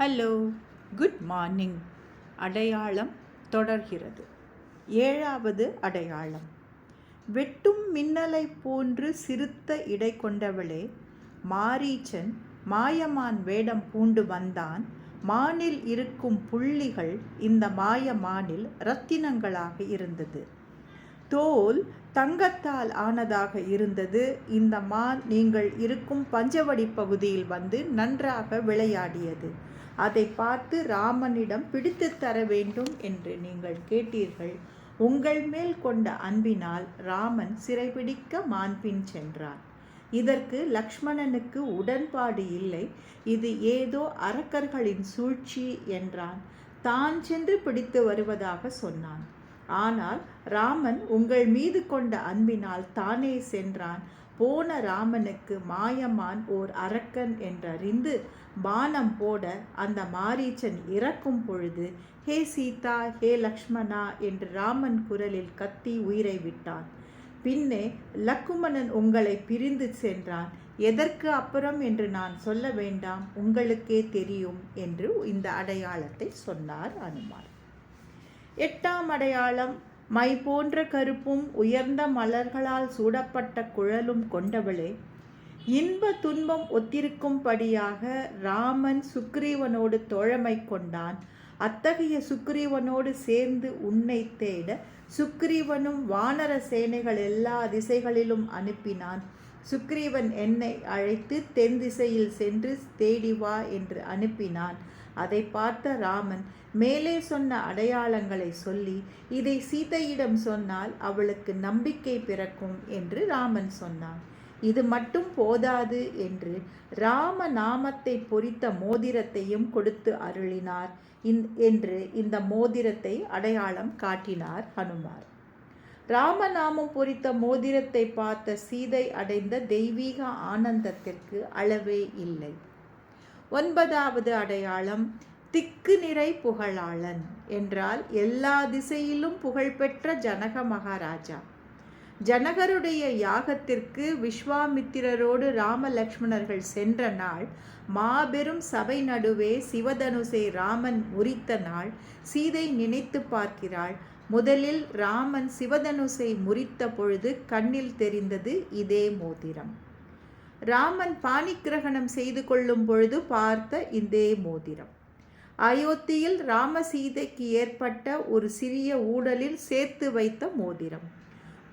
Hello, good morning. அடையாளம் தொடர்கிறது. 7வது அடையாளம். வெட்டும் மின்னலைப் போன்று சிறுத்த இடை கொண்டவளே, மாரீச்சன் மாயமான் வேடம் பூண்டு வந்தான். மானில் இருக்கும் புள்ளிகள் இந்த மாயமானில் இரத்தினங்களாக இருந்தது. தோல் தங்கத்தால் ஆனதாக இருந்தது. இந்த மான் நீங்கள் இருக்கும் பஞ்சவடி பகுதியில் வந்து நன்றாக விளையாடியது. அதை பார்த்து ராமனிடம் பிடித்து தர வேண்டும் என்று நீங்கள் கேட்டீர்கள். உங்கள் மேல் கொண்ட அன்பினால் ராமன் சிறைபிடிக்க மான்பின் சென்றான். இதற்கு லக்ஷ்மணனுக்கு உடன்பாடு இல்லை. இது ஏதோ அரக்கர்களின் சூழ்ச்சி என்றான். தான் சென்று பிடித்து வருவதாக சொன்னான். ஆனால் ராமன் உங்கள் மீது கொண்ட அன்பினால் தானே சென்றான். போன ராமனுக்கு மாயமான் ஓர் அரக்கன் என்றறிந்து பானம் போட அந்த மாரீச்சன் இறக்கும் பொழுது, ஹே சீதா, ஹே லக்ஷ்மணா என்று ராமன் குரலில் கத்தி உயிரை விட்டான். பின்னே லக்குமணன் உங்களை பிரிந்து சென்றான். எதற்கு அப்புறம் என்று நான் சொல்ல வேண்டாம், உங்களுக்கே தெரியும் என்று இந்த அடையாளத்தை சொன்னார் அனுமார். 8ஆம் அடையாளம். மை போன்ற கருப்பும் உயர்ந்த மலர்களால் சூடப்பட்ட குழலும் கொண்டவளே, இன்ப துன்பம் ஒத்திருக்கும்படியாக ராமன் சுக்ரீவனோடு தோழமை கொண்டான். அத்தகைய சுக்ரீவனோடு சேர்ந்து உன்னை தேட சுக்ரீவனும் வானர சேனைகள் எல்லா திசைகளிலும் அனுப்பினான். சுக்ரீவன் என்னை அழைத்து தென் திசையில் சென்று தேடி வா என்று அனுப்பினான். அதை பார்த்த ராமன் மேலே சொன்ன அடையாளங்களை சொல்லி, இதை சீதையிடம் சொன்னால் அவளுக்கு நம்பிக்கை பிறக்கும் என்று ராமன் சொன்னான். இது மட்டும் போதாது என்று ராம நாமத்தை பொறித்த மோதிரத்தையும் கொடுத்து அருளினார் என்று இந்த மோதிரத்தை அடையாளம் காட்டினார் ஹனுமார். ராமநாமம் பொறித்த மோதிரத்தை பார்த்த சீதை அடைந்த தெய்வீக ஆனந்தத்திற்கு அளவே இல்லை. 9வது அடையாளம். திக்கு நிறை புகழாளன் என்றால் எல்லா திசையிலும் புகழ்பெற்ற ஜனக மகாராஜா. ஜனகருடைய யாகத்திற்கு விஸ்வாமித்திரரோடு ராம லக்ஷ்மணர்கள் சென்ற நாள், மாபெரும் சபை நடுவே சிவதனுசை ராமன் முறித்த நாள் சீதை நினைத்து பார்க்கிறாள். முதலில் ராமன் சிவதனுசை முறித்த பொழுது கண்ணில் தெரிந்தது இதே மோதிரம். ராமன் பாணிக்கிரகணம் செய்து கொள்ளும் பொழுது பார்த்த இதே மோதிரம். அயோத்தியில் ராமசீதைக்கு ஏற்பட்ட ஒரு சிறிய ஊடலில் சேர்த்து வைத்த மோதிரம்.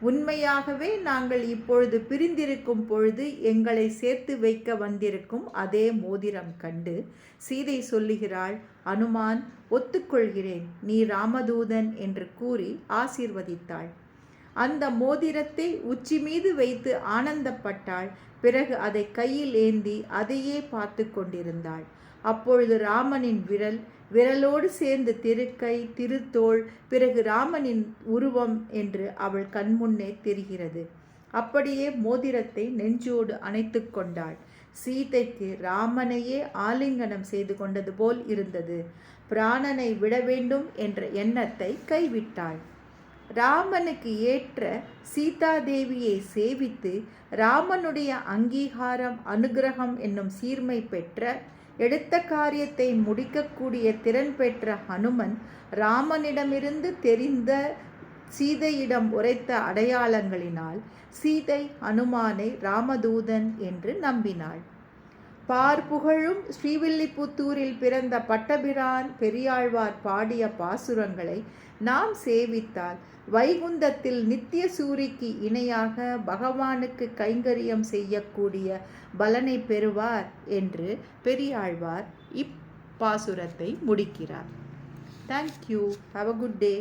உண்மையாகவே நாங்கள் இப்பொழுது பிரிந்திருக்கும் பொழுது எங்களை சேர்த்து வைக்க வந்திருக்கும் அதே மோதிரம் கண்டு சீதை சொல்லுகிறாள், அனுமான், ஒத்துக்கொள்கிறேன், நீ ராமதூதன் என்று கூறி ஆசீர்வதித்தாள். அந்த மோதிரத்தை உச்சி மீது வைத்து ஆனந்தப்பட்டாள். பிறகு அதை கையில் ஏந்தி அதையே பார்த்து கொண்டிருந்தாள். அப்பொழுது ராமனின் விரலோடு சேர்ந்து திருக்கை, திருத்தோள், பிறகு ராமனின் உருவம் என்று அவள் கண்முன்னே தெரிகிறது. அப்படியே மோதிரத்தை நெஞ்சோடு அணைத்து கொண்டாள். சீதைக்கு ராமனையே ஆலிங்கனம் செய்து கொண்டது போல் இருந்தது. பிராணனை விட வேண்டும் என்ற எண்ணத்தை கைவிட்டாள். ராமனுக்கு ஏற்ற சீதாதேவியை சேவித்து ராமனுடைய அங்கீகாரம், அனுகிரகம் என்னும் சீர்மை பெற்ற, எடுத்த காரியத்தை முடிக்கக்கூடிய திறன் பெற்ற ஹனுமன் ராமனிடமிருந்து தெரிந்த சீதையிடம் உரைத்த அடையாளங்களினால் சீதை ஹனுமானை ராமதூதன் என்று நம்பினாள். பார்ப்புகழும் ஸ்ரீவில்லிபுத்தூரில் பிறந்த பட்டபிரான் பெரியாழ்வார் பாடிய பாசுரங்களை நாம் சேவித்தால் வைகுந்தத்தில் நித்திய சூரிக்கு இணையாக பகவானுக்கு கைங்கரியம் செய்யக்கூடிய பலனை பெறுவார் என்று பெரியாழ்வார் இப்பாசுரத்தை முடிக்கிறார். Thank you. Have a good day.